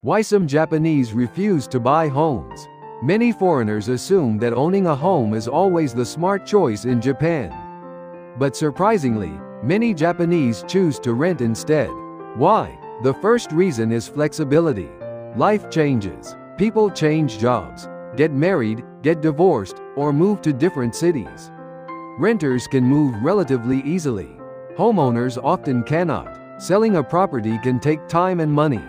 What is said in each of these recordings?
Why some Japanese refuse to buy homes. Many foreigners assume that owning a home is always the smart choice in Japan. But surprisingly, many Japanese choose to rent instead. Why? The first reason is flexibility. Life changes. People change jobs, get married, get divorced, or move to different cities. Renters can move relatively easily. Homeowners often cannot. Selling a property can take time and money.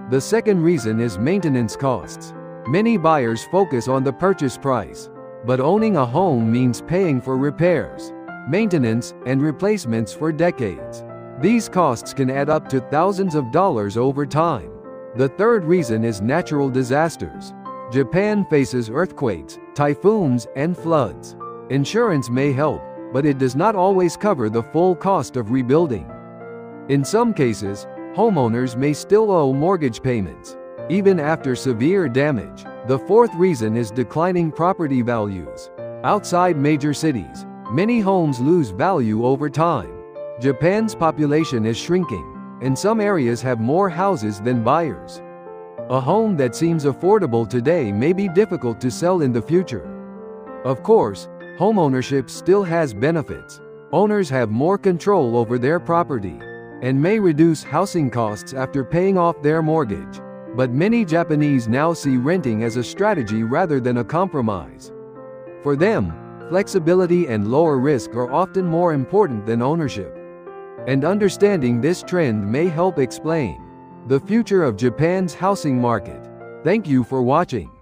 The second reason is maintenance costs. Many buyers focus on the purchase price, but owning a home means paying for repairs, maintenance, and replacements for decades. These costs can add up to thousands of dollars over time. The third reason is natural disasters. Japan faces earthquakes, typhoons, and floods. Insurance may help, but it does not always cover the full cost of rebuilding. In some cases, homeowners may still owe mortgage payments, even after severe damage. The fourth reason is declining property values. Outside major cities, many homes lose value over time. Japan's population is shrinking, and some areas have more houses than buyers. A home that seems affordable today may be difficult to sell in the future. Of course, homeownership still has benefits. Owners have more control over their property and may reduce housing costs after paying off their mortgage. But many Japanese now see renting as a strategy rather than a compromise. For them, flexibility and lower risk are often more important than ownership. And understanding this trend may help explain the future of Japan's housing market. Thank you for watching.